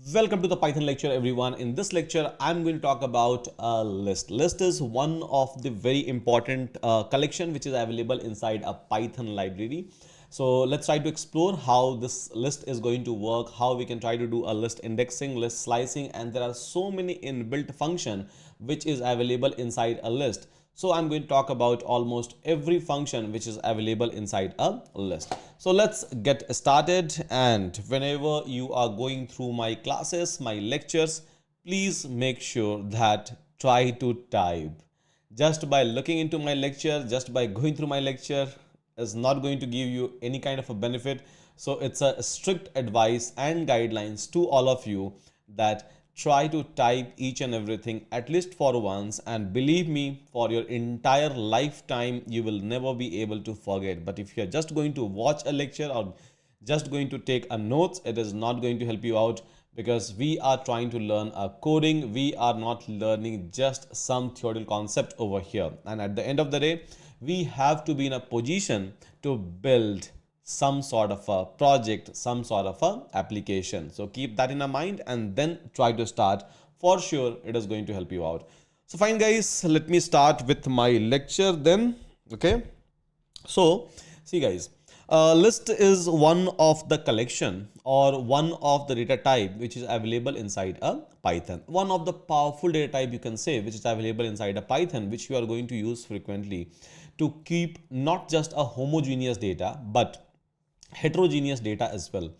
Welcome to the Python lecture, everyone. In this lecture, I'm going to talk about a list. List is one of the very important collection which is available inside a Python library. So let's try to explore how this list is going to work, how we can try to do a list indexing, list slicing, and there are so many inbuilt function which is available inside a list. So I'm going to talk about almost every function which is available inside a list. So let's get started. And whenever you are going through my classes, my lectures, please make sure that try to type. Just by looking into my lecture, just by going through my lecture is not going to give you any kind of a benefit. So it's a strict advice and guidelines to all of you that try to type each and everything at least for once, and believe me, for your entire lifetime you will never be able to forget. But if you are just going to watch a lecture or just going to take a notes, it is not going to help you out, because we are trying to learn a coding. We are not learning just some theoretical concept over here, and at the end of the day we have to be in a position to build some sort of a project, some sort of a application. So keep that in mind and then try to start. For sure it is going to help you out. So fine guys, let me start with my lecture then. Okay, so see guys, list is one of the collection or one of the data type which is available inside a Python. One of the powerful data type, you can say, which is available inside a Python, which you are going to use frequently to keep not just a homogeneous data but heterogeneous data as well.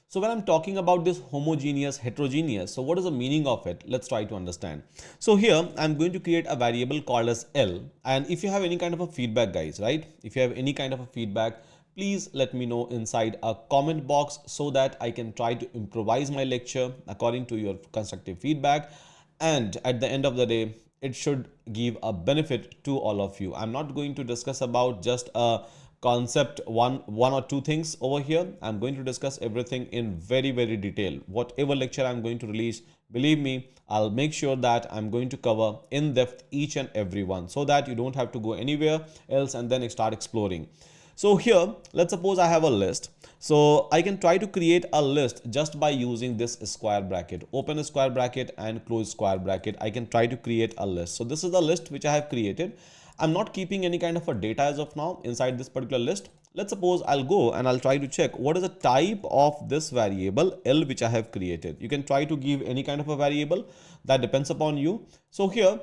So when I'm talking about this homogeneous, heterogeneous, so what is the meaning of it? Let's try to understand. So here I'm going to create a variable called as L, and if you have any kind of a feedback guys, right? If you have any kind of a feedback, please let me know inside a comment box so that I can try to improvise my lecture according to your constructive feedback. And at the end of the day, it should give a benefit to all of you. I'm not going to discuss about just a concept one or two things over here. I'm going to discuss everything in very detail. Whatever lecture I'm going to release, believe me, I'll make sure that I'm going to cover in depth each and every one, so that you don't have to go anywhere else and then start exploring. So here, let's suppose I have a list. So I can try to create a list just by using this square bracket. Open a square bracket and close square bracket. I can try to create a list. So this is the list which I have created. I'm not keeping any kind of a data as of now inside this particular list. Let's suppose I'll go and I'll try to check what is the type of this variable L which I have created. You can try to give any kind of a variable, that depends upon you. So here,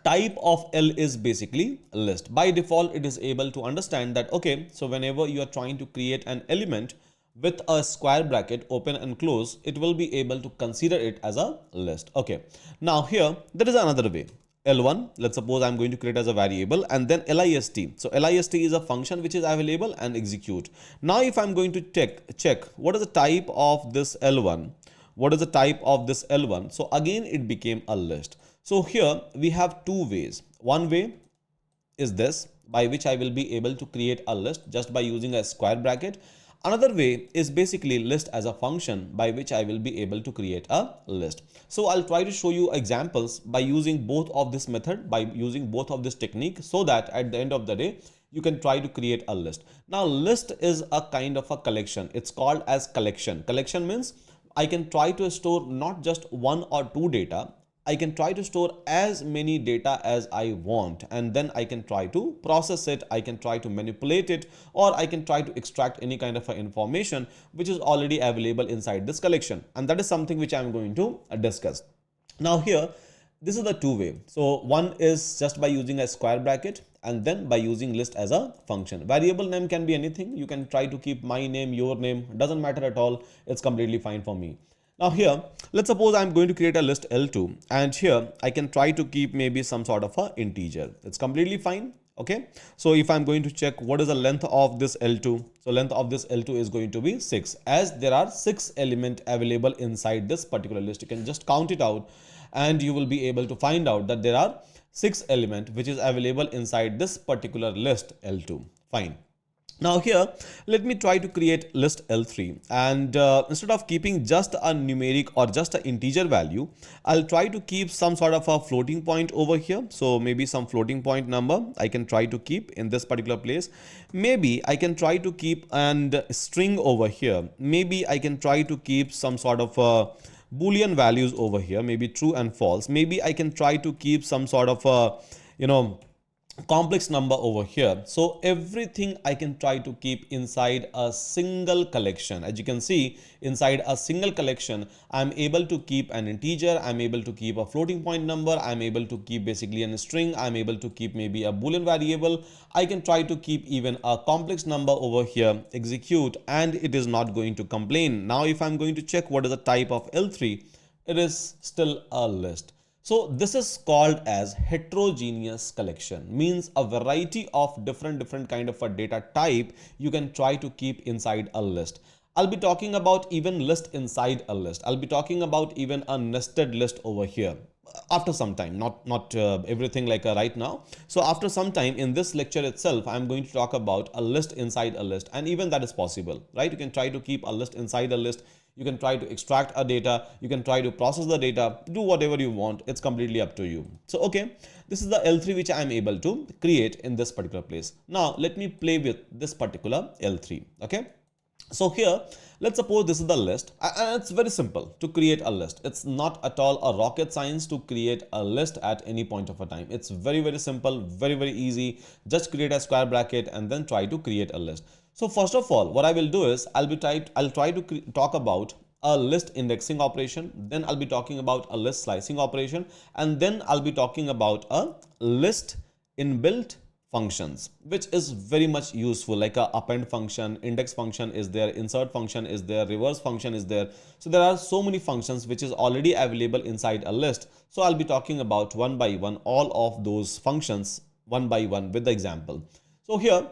type of L is basically list. By default, it is able to understand that, okay, so whenever you are trying to create an element with a square bracket open and close, it will be able to consider it as a list. Okay, now here there is another way. L1, let's suppose I'm going to create as a variable, and then list. So list is a function which is available, and execute. Now if I'm going to check what is the type of this L1, what is the type of this L1, so again it became a list. So here we have two ways. One way is this, by which I will be able to create a list just by using a square bracket. Another way is basically list as a function, by which I will be able to create a list. So I'll try to show you examples by using both of this method, by using both of this technique, so that at the end of the day you can try to create a list. Now list is a kind of a collection. It's called as collection. Collection means I can try to store not just one or two data. I can try to store as many data as I want, and then I can try to process it, I can try to manipulate it, or I can try to extract any kind of information which is already available inside this collection. And that is something which I'm going to discuss. Now here, this is the two way. So one is just by using a square bracket, and then by using list as a function. Variable name can be anything. You can try to keep my name, your name, doesn't matter at all. It's completely fine for me. Now here, let's suppose I'm going to create a list L2, and here I can try to keep maybe some sort of a integer. It's completely fine. Okay. So if I'm going to check what is the length of this L2, so length of this L2 is going to be 6, as there are 6 elements available inside this particular list. You can just count it out and you will be able to find out that there are 6 elements which is available inside this particular list L2. Fine. Now here, let me try to create list L3, and instead of keeping just a numeric or just an integer value, I'll try to keep some sort of a floating point over here. So maybe some floating point number I can try to keep in this particular place. Maybe I can try to keep and string over here. Maybe I can try to keep some sort of a Boolean values over here, maybe true and false. Maybe I can try to keep some sort of a, you know, complex number over here. So everything I can try to keep inside a single collection. As you can see, inside a single collection, I'm able to keep an integer, I'm able to keep a floating point number, I'm able to keep basically a string, I'm able to keep maybe a Boolean variable. I can try to keep even a complex number over here, execute, and it is not going to complain. Now, if I'm going to check what is the type of L3, it is still a list. So this is called as heterogeneous collection, means a variety of different kind of a data type you can try to keep inside a list. I'll be talking about even list inside a list. I'll be talking about even a nested list over here after some time, not everything like right now. So after some time in this lecture itself, I'm going to talk about a list inside a list, and even that is possible, right? You can try to keep a list inside a list. You can try to extract a data, you can try to process the data, do whatever you want. It's completely up to you. So okay, this is the L3 which I am able to create in this particular place. Now let me play with this particular L3. Okay, so here, let's suppose this is the list, and it's very simple to create a list. It's not at all a rocket science to create a list at any point of a time. It's very simple, very easy. Just create a square bracket and then try to create a list. So first of all, what I will do is I'll try to talk about a list indexing operation, then I'll be talking about a list slicing operation, and then I'll be talking about a list inbuilt functions, which is very much useful, like a append function, index function is there, insert function is there, reverse function is there. So there are so many functions which is already available inside a list. So I'll be talking about one by one all of those functions one by one with the example. So here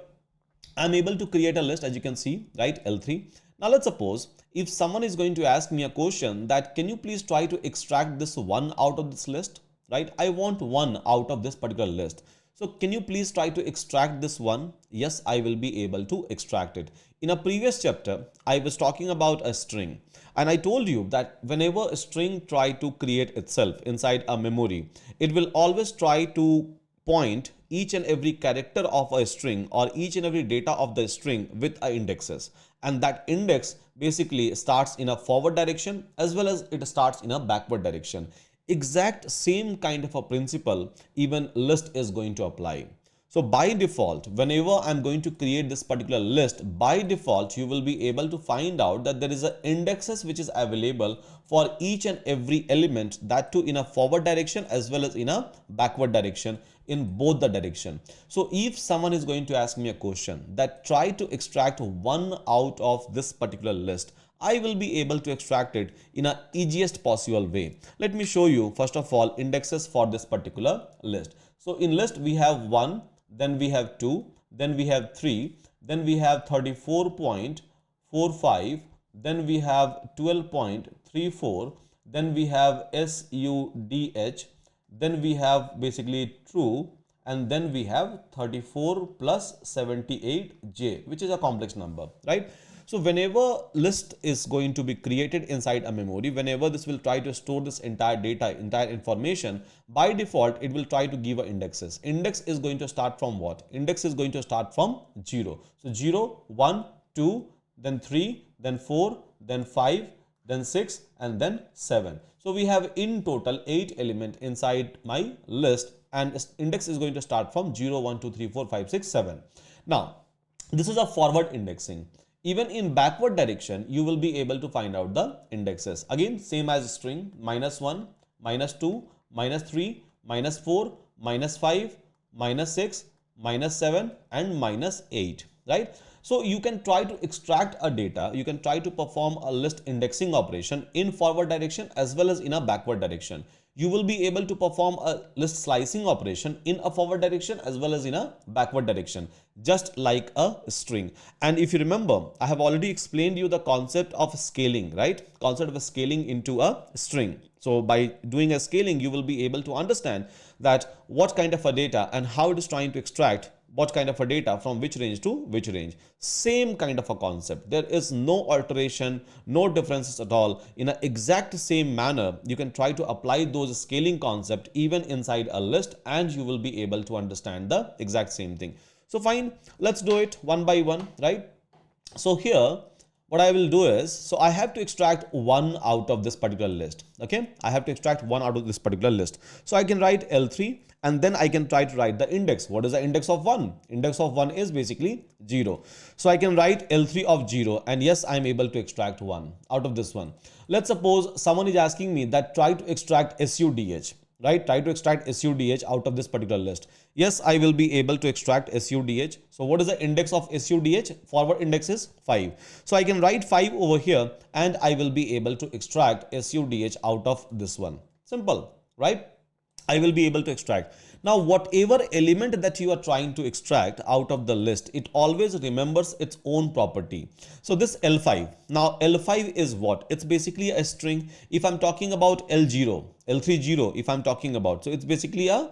I'm able to create a list, as you can see, right? L3. Now let's suppose if someone is going to ask me a question that can you please try to extract this one out of this list, right? I want one out of this particular list. So can you please try to extract this one? Yes, I will be able to extract it. In a previous chapter, I was talking about a string, and I told you that whenever a string try to create itself inside a memory, it will always try to point each and every character of a string or each and every data of the string with a indexes, and that index basically starts in a forward direction as well as it starts in a backward direction. Exact same kind of a principle even list is going to apply. So by default, whenever I'm going to create this particular list, by default, you will be able to find out that there is an indexes which is available for each and every element, that too in a forward direction as well as in a backward direction, in both the direction. So if someone is going to ask me a question that try to extract one out of this particular list, I will be able to extract it in a easiest possible way. Let me show you first of all indexes for this particular list. So in list we have 1, then we have 2, then we have 3, then we have 34.45, then we have 12.34, then we have SUDH, then we have basically true, and then we have 34 plus 78J, which is a complex number, right? So whenever list is going to be created inside a memory, whenever this will try to store this entire data, entire information, by default, it will try to give indexes. Index is going to start from what? Index is going to start from 0. So 0, 1, 2, then 3, then 4, then 5, then 6, and then 7. So we have in total 8 elements inside my list, and index is going to start from 0, 1, 2, 3, 4, 5, 6, 7. Now, this is a forward indexing. Even in backward direction, you will be able to find out the indexes. Again, same as string, -1, -2, -3, -4, -5, -6, -7, and -8, right? So you can try to extract a data, you can try to perform a list indexing operation in forward direction as well as in a backward direction. You will be able to perform a list slicing operation in a forward direction as well as in a backward direction, just like a string. And if you remember, I have already explained you the concept of scaling, right? Concept of scaling into a string. So by doing a scaling, you will be able to understand that what kind of a data and how it is trying to extract what kind of a data from which range to which range. Same kind of a concept. There is no alteration, no differences at all. In an exact same manner, you can try to apply those scaling concept even inside a list, and you will be able to understand the exact same thing. So fine, let's do it one by one, right? So here, what I will do is, so I have to extract 1 out of this particular list. Okay, I have to extract 1 out of this particular list. So I can write L3 and then I can try to write the index. What is the index of 1? Index of 1 is basically 0. So I can write L3 of 0, and yes, I'm able to extract 1 out of this one. Let's suppose someone is asking me that try to extract SUDH. Right, try to extract SUDH out of this particular list. Yes, I will be able to extract SUDH. So what is the index of SUDH? Forward index is 5. So I can write 5 over here and I will be able to extract SUDH out of this one. Simple, right? I will be able to extract. Now, whatever element that you are trying to extract out of the list, it always remembers its own property. So this L5, now L5 is what? It's basically a string. If I'm talking about L0, L30, if I'm talking about, so it's basically a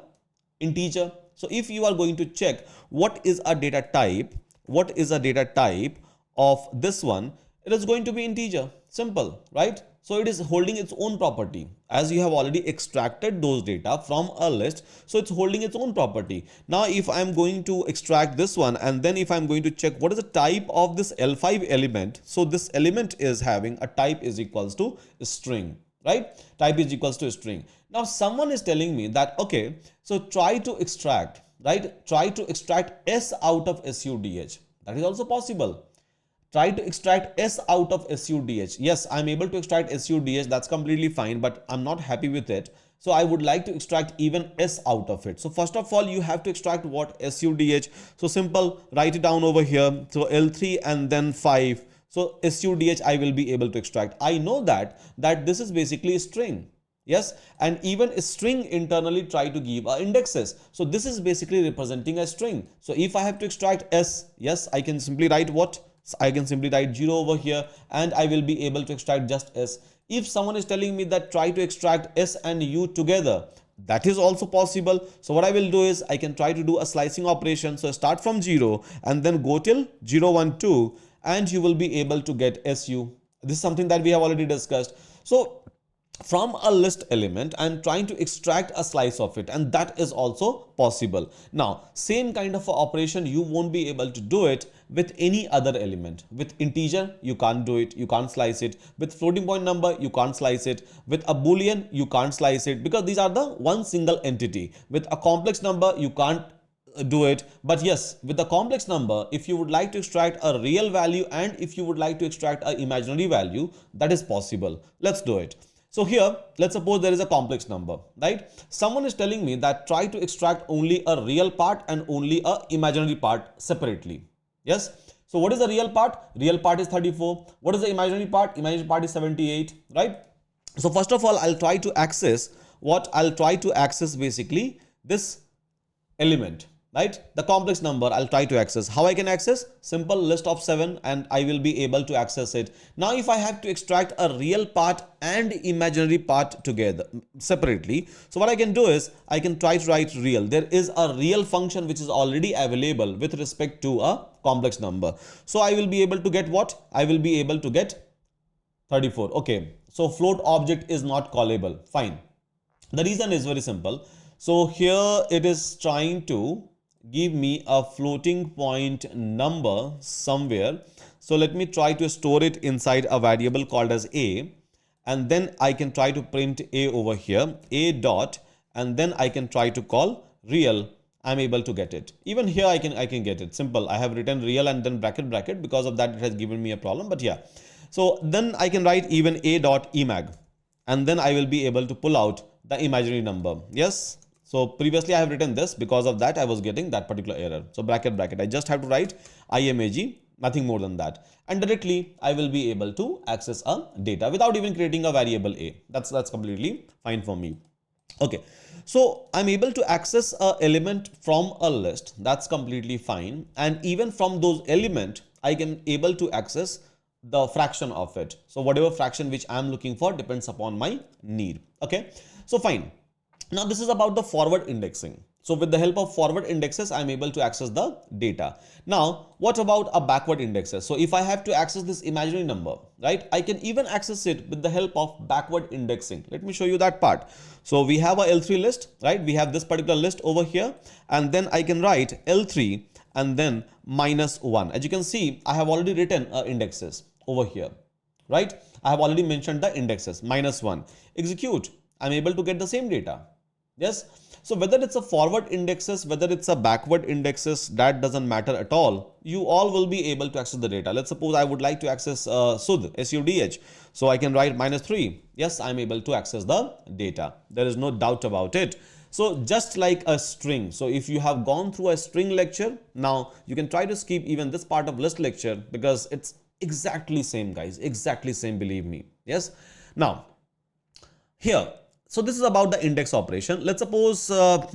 integer. So if you are going to check what is a data type, what is a data type of this one, it is going to be integer. Simple, right? So it is holding its own property, as you have already extracted those data from a list. So it's holding its own property. Now, if I'm going to extract this one, and then if I'm going to check what is the type of this L5 element. So this element is having a type is equals to string, right? Type is equals to string. Now, someone is telling me that, okay, so try to extract, right? Try to extract S out of SUDH. That is also possible. Try to extract S out of SUDH. Yes, I'm able to extract SUDH. That's completely fine, but I'm not happy with it. So I would like to extract even S out of it. So first of all, you have to extract what? SUDH. So simple, write it down over here. So L3 and then 5. So SUDH I will be able to extract. I know that this is basically a string. Yes, and even a string internally try to give indexes. So this is basically representing a string. So if I have to extract S, yes, I can simply write what? I can simply write 0 over here and I will be able to extract just S. If someone is telling me that try to extract S and U together, that is also possible. So what I will do is I can try to do a slicing operation. So start from 0 and then go till 0, 1, 2 and you will be able to get SU. This is something that we have already discussed. So from a list element, I'm trying to extract a slice of it, and that is also possible. Now, same kind of operation, you won't be able to do it with any other element. With integer, you can't do it, you can't slice it. With floating point number, you can't slice it. With a boolean, you can't slice it because these are the one single entity. With a complex number, you can't do it. But yes, with the complex number, if you would like to extract a real value and if you would like to extract an imaginary value, that is possible. Let's do it. So here, let's suppose there is a complex number, right? Someone is telling me that try to extract only a real part and only a imaginary part separately. Yes. So what is the real part? Real part is 34. What is the imaginary part? Imaginary part is 78, right? So first of all, I'll try to access what? I'll try to access basically this element, right? The complex number I'll try to access. How I can access? Simple, list of 7 and I will be able to access it. Now, if I have to extract a real part and imaginary part together separately, so what I can do is I can try to write real. There is a real function which is already available with respect to a complex number. So I will be able to get what? I will be able to get 34. Okay. So float object is not callable. Fine. The reason is very simple. So here it is trying to give me a floating point number somewhere. So let me try to store it inside a variable called as a, and then I can try to print a over here, a dot, and then I can try to call real. I'm able to get it. Even here I can get it. Simple. I have written real and then bracket. Because of that it has given me a problem, but yeah. So then I can write even a dot emag, and then I will be able to pull out the imaginary number. Yes. So previously I have written this, because of that I was getting that particular error. So bracket. I just have to write imag, nothing more than that. And directly I will be able to access a data without even creating a variable a. That's completely fine for me. Okay. So I'm able to access a element from a list. That's completely fine. And even from those element, I can able to access the fraction of it. So whatever fraction which I'm looking for depends upon my need. Okay. So fine. Now this is about the forward indexing. So with the help of forward indexes, I'm able to access the data. Now, what about a backward indexes? So if I have to access this imaginary number, right, I can even access it with the help of backward indexing. Let me show you that part. So we have a L3 list, right? We have this particular list over here, and then I can write L3 and then -1. As you can see, I have already written indexes. over here, right? I have already mentioned the indexes, -1. Execute, I'm able to get the same data. Yes. So whether it's a forward indexes, whether it's a backward indexes, that doesn't matter at all. You all will be able to access the data. Let's suppose I would like to access Sudh, SUDH. So I can write -3. Yes, I'm able to access the data. There is no doubt about it. So just like a string. So if you have gone through a string lecture, now you can try to skip even this part of list lecture because it's exactly same, guys. Exactly same, believe me. Yes. Now, here, so this is about the index operation. Let's suppose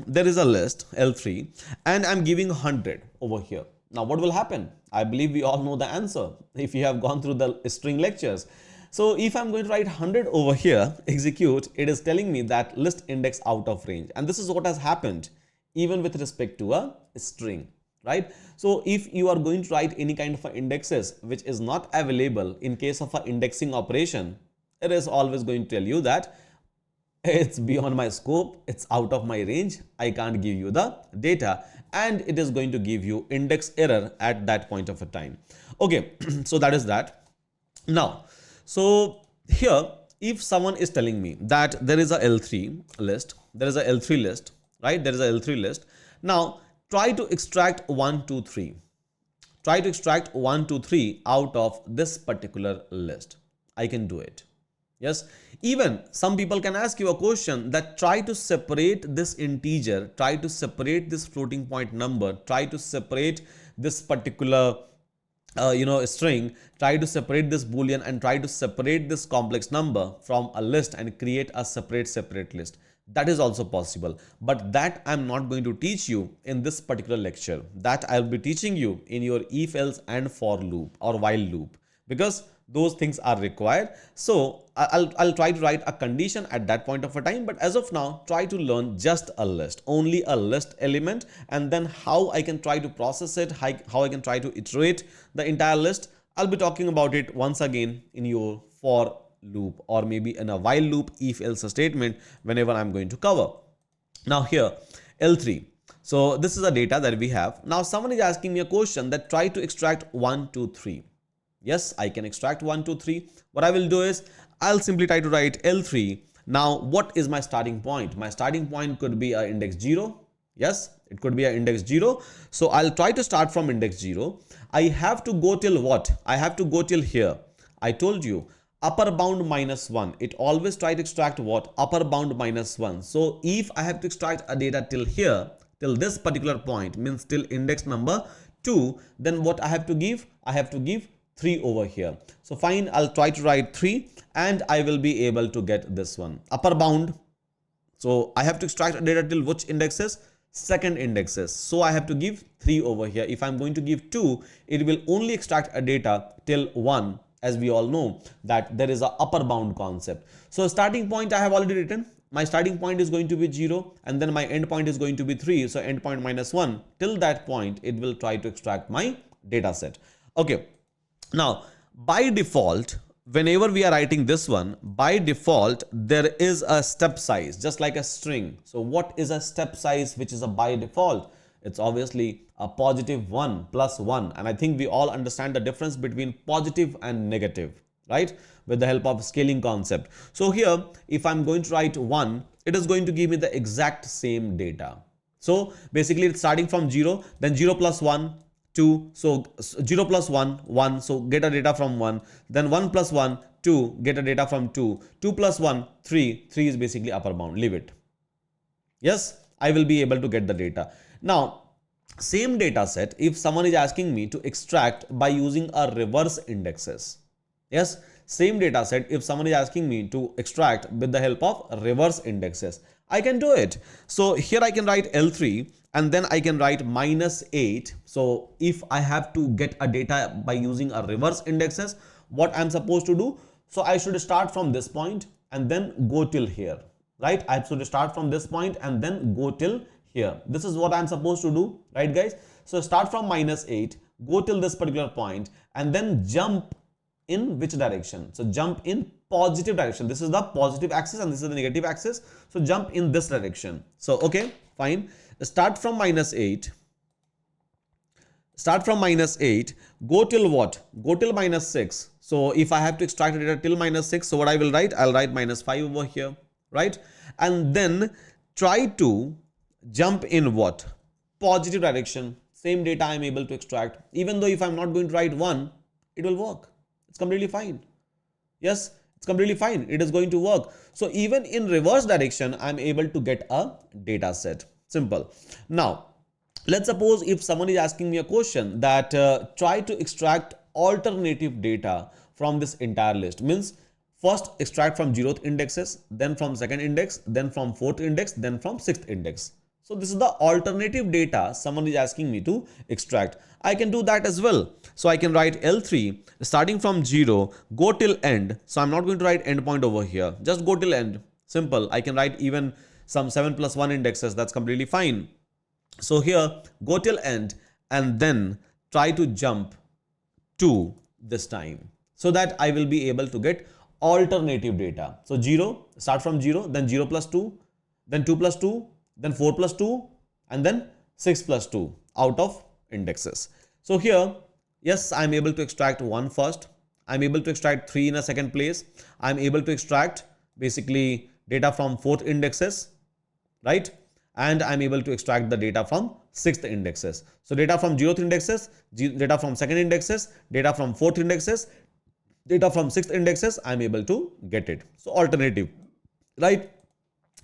there is a list L3 and I'm giving 100 over here. Now what will happen? I believe we all know the answer if you have gone through the string lectures. So if I'm going to write 100 over here, execute, it is telling me that list index out of range. And this is what has happened even with respect to a string, right? So if you are going to write any kind of indexes which is not available in case of an indexing operation, it is always going to tell you that it's beyond my scope, it's out of my range, I can't give you the data, and it is going to give you index error at that point of a time. Okay, so that is that. Now, so here, if someone is telling me that there is a L3 list, there is a L3 list, right? There is a L3 list. Now, try to extract 1, 2, 3. Try to extract 1, 2, 3 out of this particular list. I can do it. Yes, even some people can ask you a question that try to separate this integer, try to separate this floating point number, try to separate this particular string, try to separate this boolean and try to separate this complex number from a list and create a separate list. That is also possible, but that I'm not going to teach you in this particular lecture. That I'll be teaching you in your if else and for loop or while loop, because those things are required. So I'll try to write a condition at that point of a time, but as of now, try to learn just a list, only a list element, and then how I can try to process it, how I can try to iterate the entire list. I'll be talking about it once again in your for loop or maybe in a while loop if else statement whenever I'm going to cover. Now here, L3. So this is the data that we have. Now someone is asking me a question that try to extract 1, 2, 3. Yes, I can extract 1, 2, 3. What I will do is I'll simply try to write L3. Now, what is my starting point? My starting point could be a index 0. Yes, it could be a index 0. So I'll try to start from index 0. I have to go till what? I have to go till here. I told you upper bound -1. It always try to extract what? Upper bound -1. So if I have to extract a data till here, till this particular point, means till index number 2, then what I have to give? I have to give 3 over here. So fine, I'll try to write 3 and I will be able to get this one. Upper bound. So I have to extract a data till which indexes? Second indexes. So I have to give 3 over here. If I'm going to give 2, it will only extract a data till 1, as we all know that there is a upper bound concept. So starting point I have already written. My starting point is going to be 0 and then my end point is going to be 3. So end point -1. Till that point, it will try to extract my data set. Okay. Now, by default, whenever we are writing this one, by default, there is a step size, just like a string. So what is a step size, which is a by default? It's obviously a +1 plus 1. And I think we all understand the difference between positive and negative, right? With the help of scaling concept. So here, if I'm going to write 1, it is going to give me the exact same data. So basically, it's starting from 0, then 0 plus 1, 2, so 0 plus 1, 1, so get a data from 1, then 1 plus 1, 2, get a data from 2, 2 plus 1, 3, 3 is basically upper bound, leave it. Yes, I will be able to get the data. Now, same data set, if someone is asking me to extract by using a reverse indexes. Yes, same data set, if someone is asking me to extract with the help of reverse indexes, I can do it. So here I can write L3 and then I can write -8. So if I have to get a data by using a reverse indexes, what I'm supposed to do? So I should start from this point and then go till here, right? I should start from this point and then go till here. This is what I'm supposed to do, right, guys? So start from -8, go till this particular point and then jump in which direction? So jump in positive direction. This is the positive axis and this is the negative axis. So jump in this direction. So, okay, fine. Start from -8. Start from -8. Go till what? Go till -6. So if I have to extract the data till -6, so what I will write? I'll write -5 over here, right? And then try to jump in what? Positive direction. Same data I'm able to extract. Even though if I'm not going to write 1, it will work. It's completely fine. Yes, it's completely fine. It is going to work. So even in reverse direction, I'm able to get a data set. Simple. Now, let's suppose if someone is asking me a question that try to extract alternative data from this entire list. Means first extract from 0th indexes, then from 2nd index, then from 4th index, then from 6th index. So this is the alternative data someone is asking me to extract. I can do that as well. So I can write L3 starting from 0, go till end. So I'm not going to write endpoint over here. Just go till end. Simple. I can write even some 7 plus 1 indexes. That's completely fine. So here, go till end and then try to jump to this time so that I will be able to get alternative data. So 0, start from 0, then 0 plus 2, then 2 plus 2, then 4 plus 2, and then 6 plus 2 out of indexes. So here, yes, I'm able to extract 1 first. I'm able to extract 3 in a second place. I'm able to extract basically data from 4th indexes, right? And I'm able to extract the data from 6th indexes. So data from 0th indexes, data from 2nd indexes, data from 4th indexes, data from 6th indexes, I'm able to get it. So alternative, right?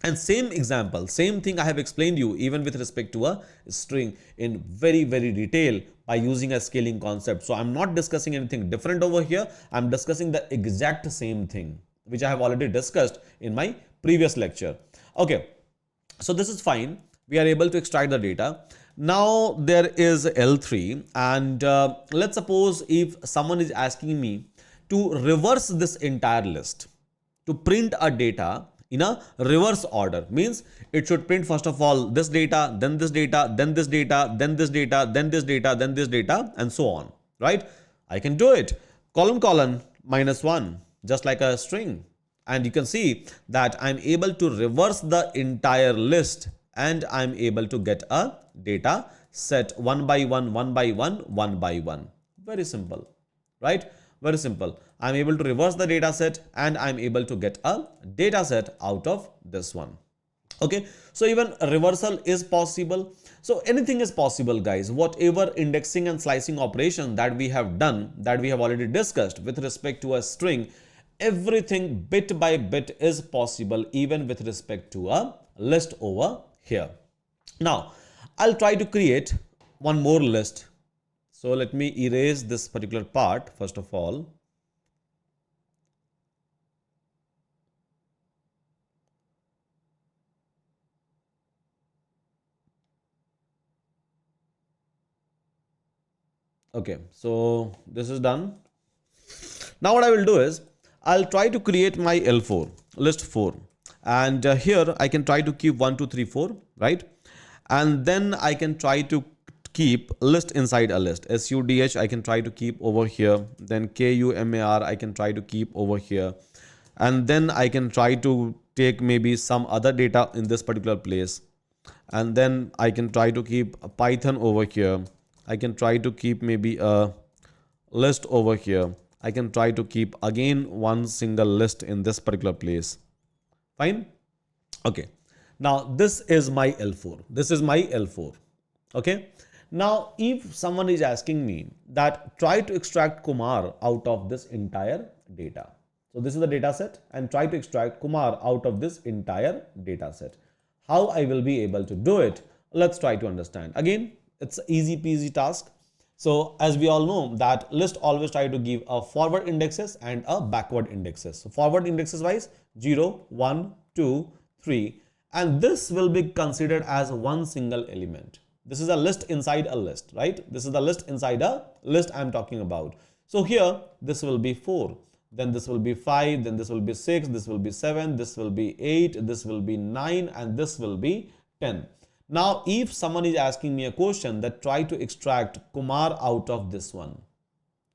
And same example, same thing I have explained you even with respect to a string in very detail by using a scaling concept. So I'm not discussing anything different over here. I'm discussing the exact same thing which I have already discussed in my previous lecture. Okay. So this is fine. We are able to extract the data. Now there is L3 and let's suppose if someone is asking me to reverse this entire list, to print a data in a reverse order. Means it should print first of all this data, then this data, then this data, then this data, then this data, then this data, and so on, right? I can do it. Colon -1, just like a string. And you can see that I'm able to reverse the entire list and I'm able to get a data set one by one, one by one, one by one. Very simple, right? Very simple. I'm able to reverse the data set and I'm able to get a data set out of this one. Okay, so even reversal is possible. So anything is possible, guys. Whatever indexing and slicing operation that we have done, that we have already discussed with respect to a string, everything bit by bit is possible even with respect to a list over here. Now, I'll try to create one more list. So let me erase this particular part first of all. Okay, so this is done. Now what I will do is I'll try to create my L4, list 4. And here I can try to keep 1, 2, 3, 4, right? And then I can try to keep list inside a list. SUDH I can try to keep over here. Then KUMAR I can try to keep over here. And then I can try to take maybe some other data in this particular place. And then I can try to keep a Python over here. I can try to keep maybe a list over here. I can try to keep again one single list in this particular place. Fine. Okay. Now this is my L4. This is my L4. Okay. Now if someone is asking me that try to extract Kumar out of this entire data. So this is the data set and try to extract Kumar out of this entire data set. How I will be able to do it? Let's try to understand. Again, it's an easy peasy task. So as we all know that list always try to give a forward indexes and a backward indexes. So forward indexes wise 0, 1, 2, 3, and this will be considered as one single element. This is a list inside a list, right? This is the list inside a list I'm talking about. So here this will be 4, then this will be 5, then this will be 6, this will be 7, this will be 8, this will be 9, and this will be 10. Now, if someone is asking me a question that try to extract Kumar out of this one,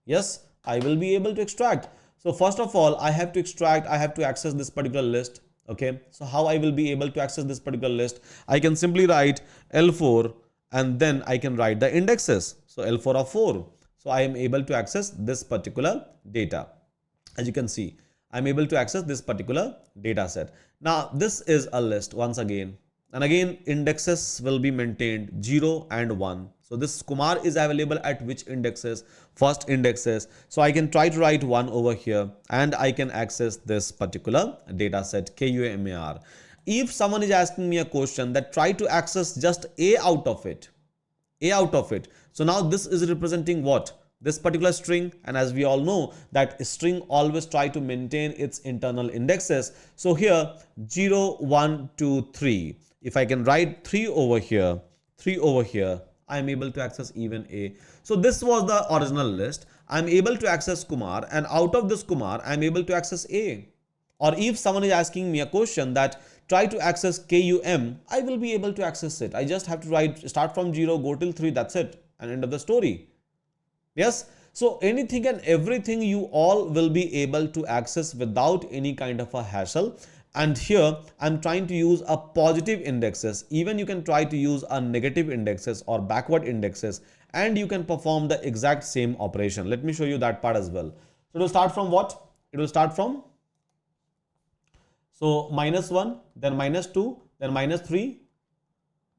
yes, I will be able to extract. So first of all, I have to extract, I have to access this particular list. Okay, so how I will be able to access this particular list? I can simply write L4 and then I can write the indexes. So L4 of 4. So I am able to access this particular data. As you can see, I'm able to access this particular data set. Now, this is a list once again. And again, indexes will be maintained 0 and 1. So this Kumar is available at which indexes? First indexes. So I can try to write 1 over here and I can access this particular data set KUMAR. If someone is asking me a question that try to access just A out of it, A out of it. So now this is representing what? This particular string, and as we all know that string always try to maintain its internal indexes. So here 0, 1, 2, 3. If I can write 3 over here, 3 over here, I am able to access even A. So this was the original list. I am able to access Kumar, and out of this Kumar, I am able to access A. Or if someone is asking me a question that try to access KUM, I will be able to access it. I just have to write start from 0, go till 3, that's it, and end of the story. Yes, so anything and everything you all will be able to access without any kind of a hassle. And here I'm trying to use a positive indexes. Even you can try to use a negative indexes or backward indexes, and you can perform the exact same operation. Let me show you that part as well. So it will start from what? It will start from -1, then -2, then -3,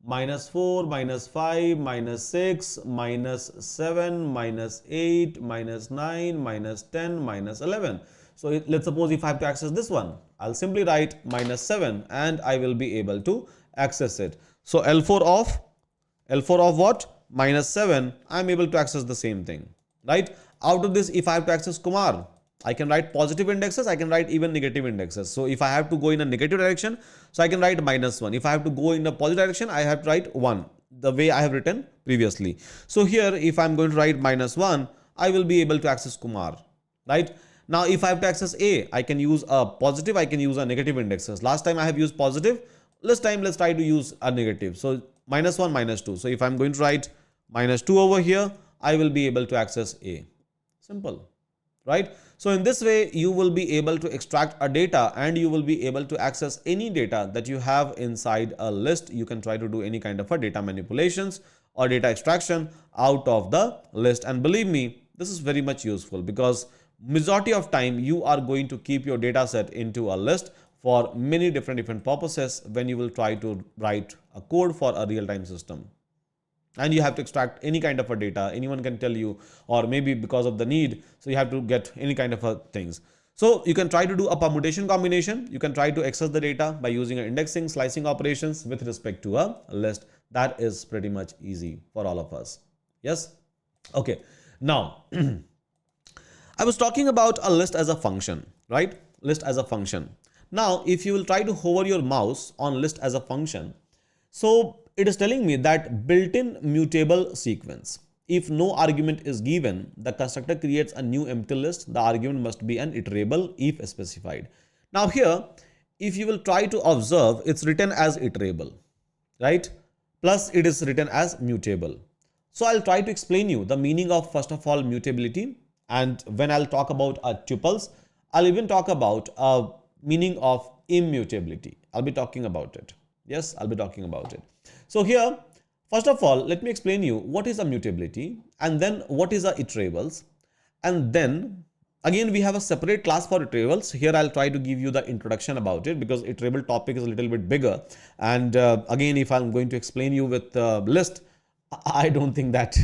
-4, -5, -6, -7, -8, -9, -10, -11. So let's suppose if I have to access this one, I'll simply write -7 and I will be able to access it. So L4 of what? -7, I'm able to access the same thing, right? Out of this, if I have to access Kumar, I can write positive indexes, I can write even negative indexes. So if I have to go in a negative direction, so I can write -1. If I have to go in a positive direction, I have to write 1, the way I have written previously. So here, if I'm going to write -1, I will be able to access Kumar, right? Now, if I have to access A, I can use a positive, I can use a negative indexes. Last time I have used positive, this time let's try to use a negative. So -1, -2. So if I'm going to write -2 over here, I will be able to access A. Simple, right? So in this way, you will be able to extract a data and you will be able to access any data that you have inside a list. You can try to do any kind of a data manipulations or data extraction out of the list. And believe me, this is very much useful because majority of time you are going to keep your data set into a list for many different purposes when you will try to write a code for a real-time system. And you have to extract any kind of a data, anyone can tell you, or maybe because of the need, so you have to get any kind of a things. So you can try to do a permutation combination. You can try to access the data by using an indexing, slicing operations with respect to a list. That is pretty much easy for all of us. Yes. Okay. Now, I was talking about a list as a function, right? List as a function. Now, if you will try to hover your mouse on list as a function, so it is telling me that built-in mutable sequence. If no argument is given, the constructor creates a new empty list. The argument must be an iterable if specified. Now here, if you will try to observe, it's written as iterable, right? Plus it is written as mutable. So I'll try to explain you the meaning of, first of all, mutability. And when I'll talk about tuples, I'll even talk about meaning of immutability. I'll be talking about it. Yes, I'll be talking about it. So here, first of all, let me explain you what is a mutability and then what is a iterables. And then again, we have a separate class for iterables. Here, I'll try to give you the introduction about it because iterable topic is a little bit bigger. And again, if I'm going to explain you with list, I don't think that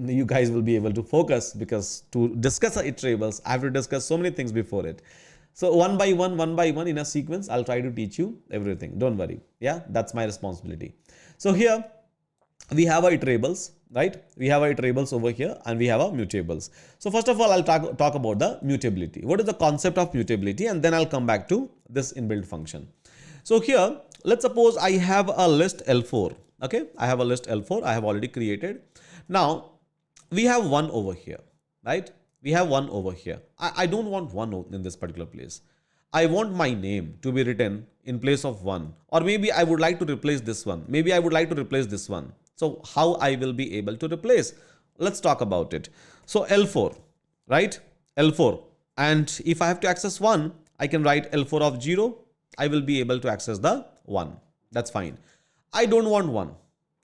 you guys will be able to focus because to discuss iterables, I have to discuss so many things before it. So one by one in a sequence, I'll try to teach you everything. Don't worry. Yeah, that's my responsibility. So here we have our iterables, right? We have our iterables over here and we have our mutables. So first of all, I'll talk about the mutability. What is the concept of mutability? And then I'll come back to this inbuilt function. So here, let's suppose I have a list L4. Okay, I have a list L4 I have already created. Now we have one over here, right? We have one over here. I don't want one in this particular place. I want my name to be written in place of one, or maybe I would like to replace this one. Maybe I would like to replace this one. So how I will be able to replace? Let's talk about it. So L4, right? L4. And if I have to access one, I can write L4 of 0. I will be able to access the 1. That's fine. I don't want 1.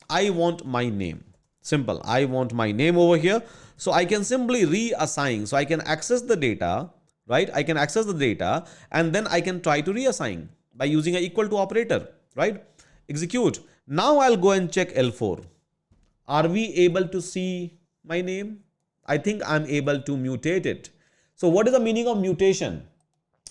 I want my name. Simple. I want my name over here. So I can simply reassign. So I can access the data right? I can access the data and then I can try to reassign by using an equal to operator, right? Execute. Now I'll go and check L4. Are we able to see my name? I think I'm able to mutate it. So what is the meaning of mutation?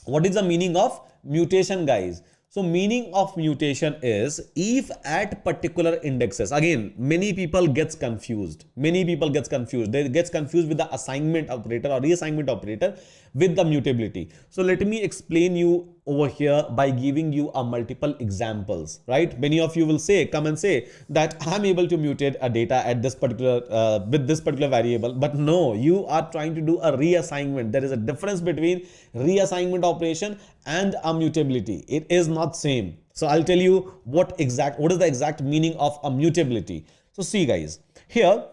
What is the meaning of mutation, guys? So meaning of mutation is if at particular indexes, again, many people gets confused. Many people gets confused. They gets confused with the assignment operator or reassignment operator with the mutability. So let me explain you over here by giving you a multiple examples, right? Many of you will say, come and say that I'm able to mutate a data at this particular with this particular variable, but no, you are trying to do a reassignment. There is a difference between reassignment operation and a mutability. It is not same. So I'll tell you what is the exact meaning of a mutability. So see, guys, here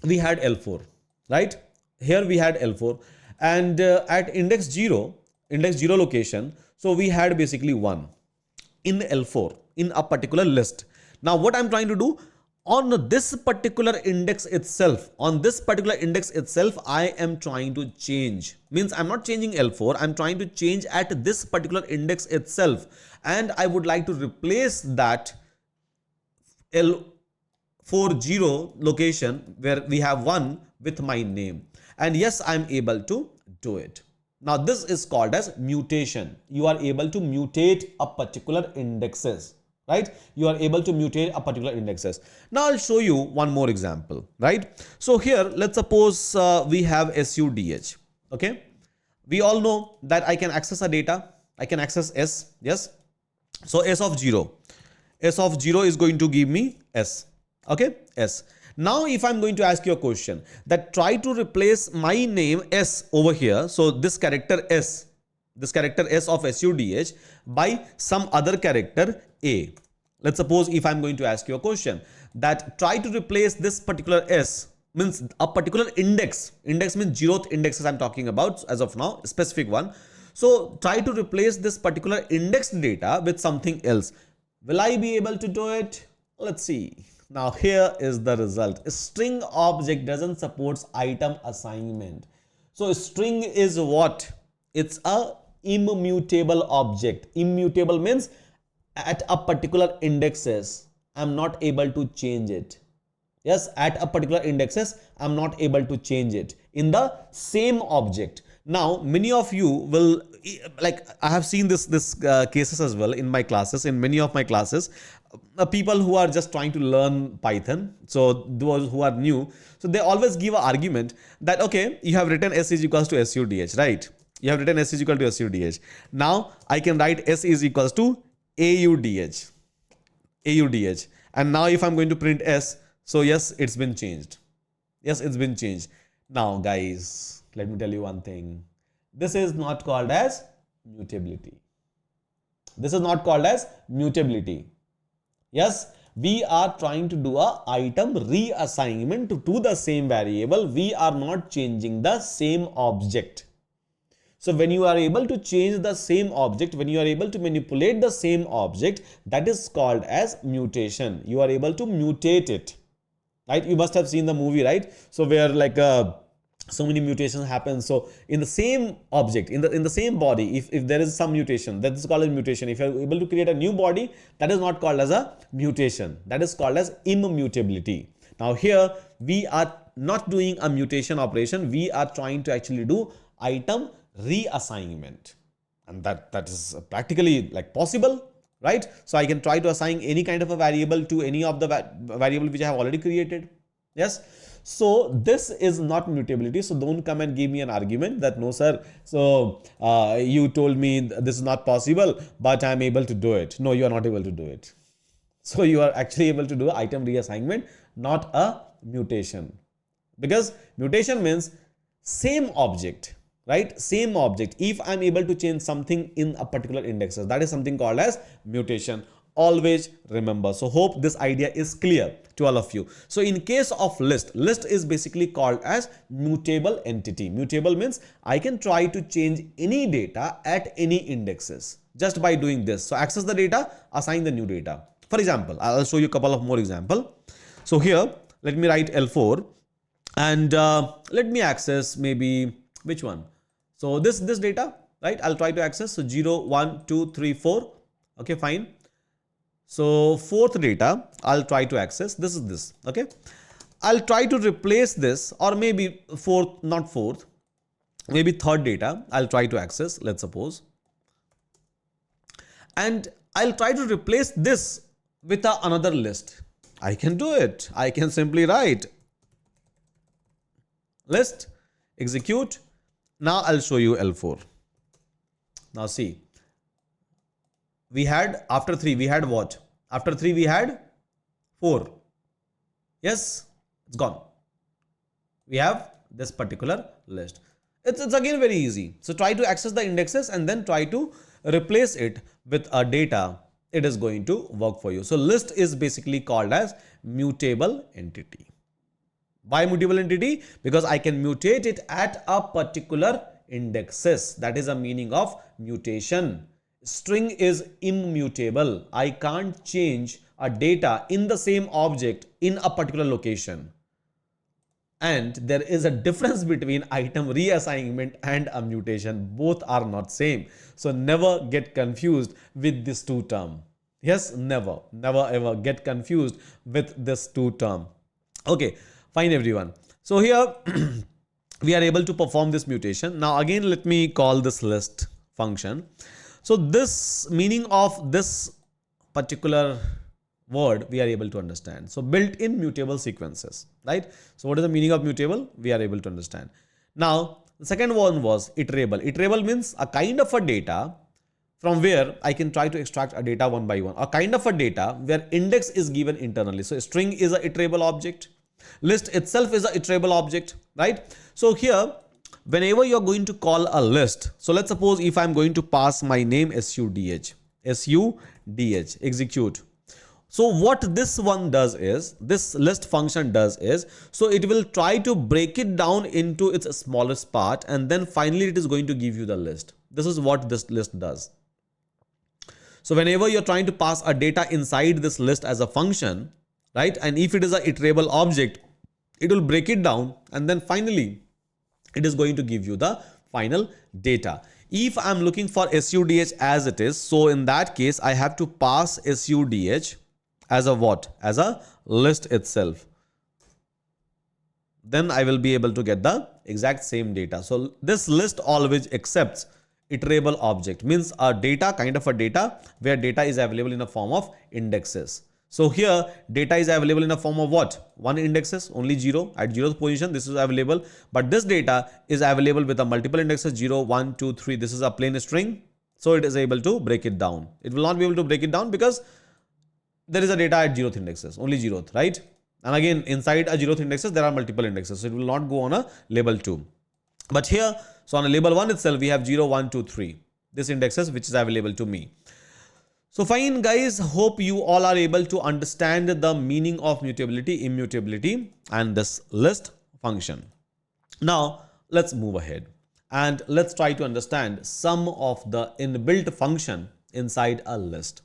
we had L4, right? Here we had L4, and at index 0 location, so we had basically 1 in L4 in a particular list. Now what I'm trying to do on this particular index itself, I am trying to change. Means I'm not changing L4, I'm trying to change at this particular index itself, and I would like to replace that L40 location where we have 1 with my name. And yes, I'm able to do it. Now this is called as mutation. You are able to mutate a particular indexes, right? You are able to mutate a particular indexes. Now I'll show you one more example, right? So here, let's suppose we have SUDH, okay? We all know that I can access a data. I can access S, yes? So S of 0 is going to give me S, okay? S. Now, if I'm going to ask you a question that try to replace my name S over here, so this character S of SUDH by some other character A. Let's suppose if I'm going to ask you a question that try to replace this particular S, means a particular index means 0th indexes I'm talking about as of now, specific one. So try to replace this particular indexed data with something else. Will I be able to do it? Let's see. Now here is the result. A string object doesn't support item assignment. So string is what? It's a immutable object. Immutable means at a particular indexes, I'm not able to change it. Yes, at a particular indexes, I'm not able to change it in the same object. Now, many of you will, like, I have seen this cases as well in my classes, in many of my classes, people who are just trying to learn Python. So those who are new, so they always give an argument that, okay, you have written S is equals to SUDH, right? You have written S is equal to SUDH. Now I can write S is equals to AUDH. And now if I'm going to print S, so yes, it's been changed. Yes, it's been changed. Now guys, let me tell you one thing. This is not called as mutability. This is not called as mutability. Yes, we are trying to do a item reassignment to the same variable. We are not changing the same object. So when you are able to change the same object, when you are able to manipulate the same object, that is called as mutation. You are able to mutate it, right? You must have seen the movie, right? So where like so many mutations happen. So in the same object, in the same body, if there is some mutation, that is called as mutation. If you are able to create a new body, that is not called as a mutation. That is called as immutability. Now here we are not doing a mutation operation. We are trying to actually do item reassignment, and that is practically like possible, right? So I can try to assign any kind of a variable to any of the variable which I have already created. Yes. So this is not mutability. So don't come and give me an argument that no sir, so you told me this is not possible, but I'm able to do it. No, you are not able to do it. So you are actually able to do item reassignment, not a mutation, because mutation means same object, right? Same object. If I'm able to change something in a particular indexes, that is something called as mutation. Always remember. So hope this idea is clear to all of you. So in case of list is basically called as mutable entity. Mutable means I can try to change any data at any indexes just by doing this. So access the data, assign the new data. For example, I'll show you a couple of more example. So here, let me write L4 and let me access maybe which one? So this data, right, I'll try to access. So 0, 1, 2, 3, 4. Okay, fine. So fourth data, I'll try to access. This is this. Okay. I'll try to replace this, or maybe fourth, not fourth, maybe third data I'll try to access, let's suppose. And I'll try to replace this with another list. I can do it. I can simply write list, execute. Now I'll show you L4. Now see, we had after 3, we had what? After 3, we had 4. Yes, it's gone. We have this particular list. It's again very easy. So try to access the indexes and then try to replace it with a data. It is going to work for you. So list is basically called as mutable entity. Why mutable entity? Because I can mutate it at a particular indexes. That is a meaning of mutation. String is immutable. I can't change a data in the same object in a particular location. And there is a difference between item reassignment and a mutation. Both are not same. So never get confused with these two terms. Yes, never ever get confused with this two term. Okay, fine everyone. So here we are able to perform this mutation. Now again, let me call this list function. So this meaning of this particular word we are able to understand. So built-in mutable sequences, right? So what is the meaning of mutable? We are able to understand. Now the second one was iterable. Iterable means a kind of a data from where I can try to extract a data one by one. A kind of a data where index is given internally. So a string is an iterable object. List itself is an iterable object, right? So here, whenever you're going to call a list, so let's suppose if I'm going to pass my name SUDH, execute. So what this one does is, this list function does is, so it will try to break it down into its smallest part and then finally it is going to give you the list. This is what this list does. So whenever you're trying to pass a data inside this list as a function, right? And if it is an iterable object, it will break it down and then finally it is going to give you the final data. If I'm looking for SUDH as it is, so in that case, I have to pass SUDH as a what? As a list itself. Then I will be able to get the exact same data. So this list always accepts iterable object, means a data, kind of a data where data is available in a form of indexes. So here data is available in a form of what? One indexes, only 0 at 0th position. This is available, but this data is available with a multiple indexes 0, 1, 2, 3. This is a plain string. So it is able to break it down. It will not be able to break it down because there is a data at 0th indexes, only 0th, right? And again, inside a 0th indexes, there are multiple indexes. So it will not go on a label 2. But here, so on a label 1 itself, we have 0, 1, 2, 3. This indexes which is available to me. So fine guys, hope you all are able to understand the meaning of mutability, immutability and this list function. Now let's move ahead and let's try to understand some of the inbuilt function inside a list.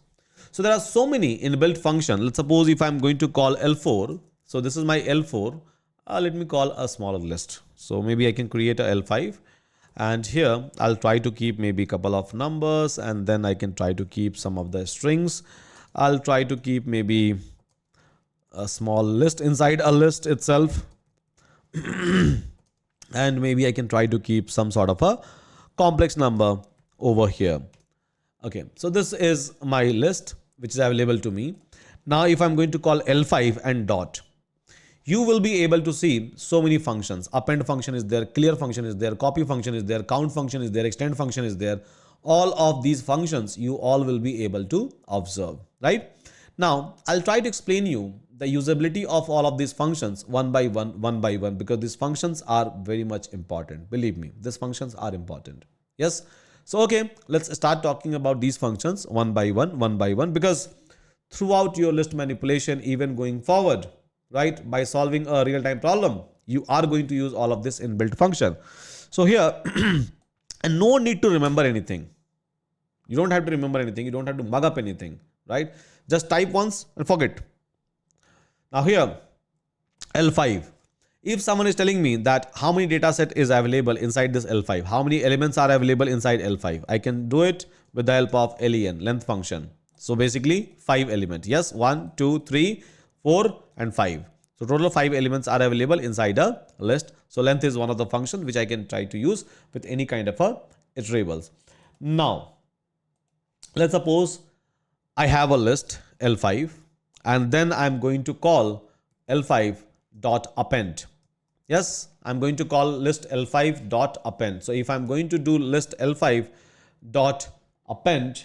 So there are so many inbuilt functions. Let's suppose if I'm going to call L4. So this is my L4. Let me call a smaller list. So maybe I can create a L5. And here I'll try to keep maybe a couple of numbers and then I can try to keep some of the strings. I'll try to keep maybe a small list inside a list itself. And maybe I can try to keep some sort of a complex number over here. Okay, so this is my list which is available to me. Now if I'm going to call L5 and dot, you will be able to see so many functions. Append function is there, clear function is there, copy function is there, count function is there, extend function is there. All of these functions you all will be able to observe, right? Now I'll try to explain you the usability of all of these functions one by one, because these functions are very much important. Believe me, these functions are important. Yes. So, okay, let's start talking about these functions one by one, because throughout your list manipulation, even going forward, right, by solving a real-time problem, you are going to use all of this inbuilt function. So here, and no need to remember anything. You don't have to remember anything. You don't have to mug up anything, right? Just type once and forget. Now here, L5. If someone is telling me that how many data set is available inside this L5, how many elements are available inside L5, I can do it with the help of len, length function. So basically 5 elements. Yes, 1, 2, 3, 4 and 5. So total of 5 elements are available inside a list. So length is one of the functions which I can try to use with any kind of a iterables. Now, let's suppose I have a list L5 and then I'm going to call L5 dot append. Yes, I'm going to call list L5 dot append. So if I'm going to do list L5 dot append,